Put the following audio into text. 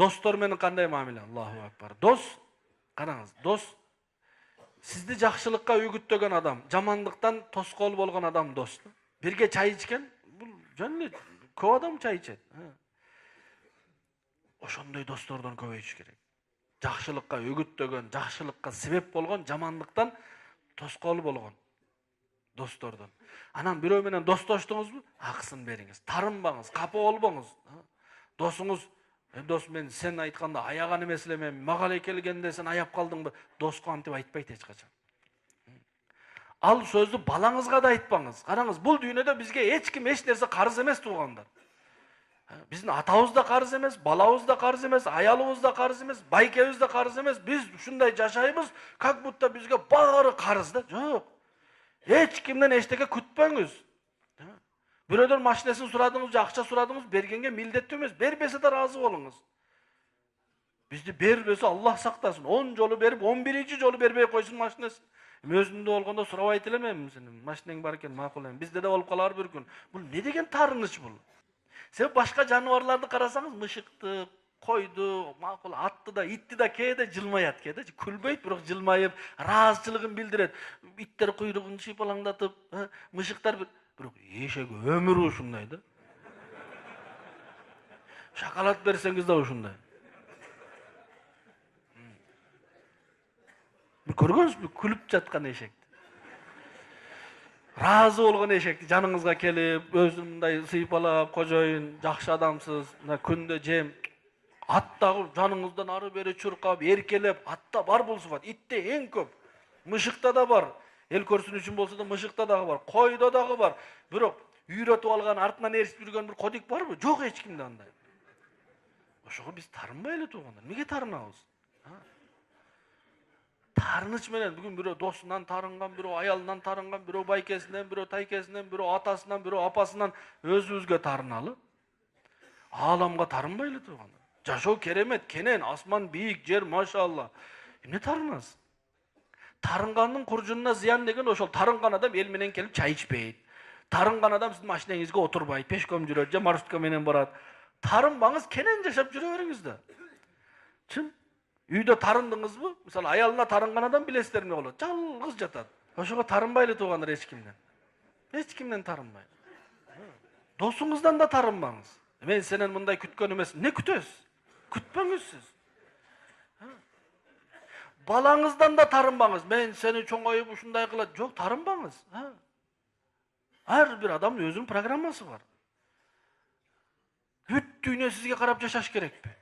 Dostlar менен кандай мамиле? Аллаху акбар. Дос, караңыз, дос сизди жакшылыкка үгүттөгөн адам, жамандыктан тоскоол болгон адам дос. Бирге чай ичкен, бул жөн эле көп адам чай ичет. Ошондой достордон көбөйүш керек. Жакшылыкка үгүттөгөн, жакшылыкка себеп болгон, жамандыктан тоскоол болгон достордон. Анан бирөө менен достоштуңузбу? Акысын бериңиз. Тарынбаңыз, капа болбоңуз. Досуңуз, дос мен сен айтканда аяган эмес эле мен мага эле келгенде сен аяп калдыңбы? Доско антип айтпайт эч качан. Ал сөздү балаңызга да айтпаңыз. Караңыз, бул дүйнөдө бизге эч ким эч нерсе карыз эмес туугандар. Биздин атабыз да карыз эмес, балабыз да карыз эмес, аялыбыз да карыз эмес, байкебиз да карыз эмес. Биз ушундай жашайбыз, как будто бизге баары карыз да. Жок. Эч кимден эчтеке күтпөңүз. Бирөөдөн машинесин сурадыңыз, акча сурадыңыз, бергенге милдеттүү эмес, бербесе да разы болуңуз. Бизди бербесе Аллах сактасын. 10 жолу берип, 11-чи жолу бербей койсун машинесин. Өзүндө болгондо сурабайт элем сенин машинең бар экен, макул эми. Бизде да болуп калар бир күн. Бул не деген тарыныч бул? Сен башка жаныбарларды карасаңыз, мышыкты, койду, макул атты да, итти да кээде жылмаят, кээде күлбөйт, бирок жылмайып, ыраазычылыгын билдирет. Иттер куйругун шыйпалаңдатып, мышыктар бирок эшек өмүрү ушундай да. Шоколад берсеңиз да ушундай. Көргөнсүзбү күлүп жаткан эшекти? Разы болгон эшекти жаныңызга келип, өзүн мындай сыйпалап, кожоюн, жакшы адамсыз, мына күндө жем. Ат дагы жаныңыздан ары бери чуркап, эркелеп, атта бар бул сыфат. Итте эң көп. Мышыкта да бар. Эл көрсүн үчүн болсо да мышыкта дагы бар. Койдо дагы бар. Бирок үйрөтүп алган, артынан ээрчип жүргөн бир кодик барбы? Жок эч кимде андай. Ошого биз тарынбай эле туугандар. Эмнеге тарынабыз? Тарыныч менен бүгүн бирөө досунан тарынган, бирөө аялынан тарынган, бирөө байкесинен, бирөө тайкесинен, бирөө атасынан, бирөө апасынан өзүбүзгө тарыналы. Ааламга тарынбай эле туугандар. Жашоо керемет, кенен, асман бийик, жер машалла. Эмне тарынасыз? Тарынгандын куржунуна зыян деген ошол. Тарынган адам эл менен келип чай ичпейт. Тарынган адам сиздин машинеңизге отурбайт, пешком жүрөт же маршрутка менен барат. Тарынбаңыз, кенен жашап жүрө бериңиз да. Чын? Үйдө тарындыңызбы? Мисалы, аялына тарынган адам билесиздер эмне болот? Жалгыз жатат. Ошого тарынбай эле туугандар эч кимден. Эч кимден тарынбай. Досуңуздан да тарынбаңыз. Мен сенен мындай күткөн эмес. Не күтөсүз? Күтпөңүз сиз. Балаңыздан да тарынбаңыз. Мен сени чоңоюп ушундай кылат. Жок, тарынбаңыз. Ар бир адамдын өзүнүн программасы бар. Бүт дүйнө сизге карап жашаш керекпи?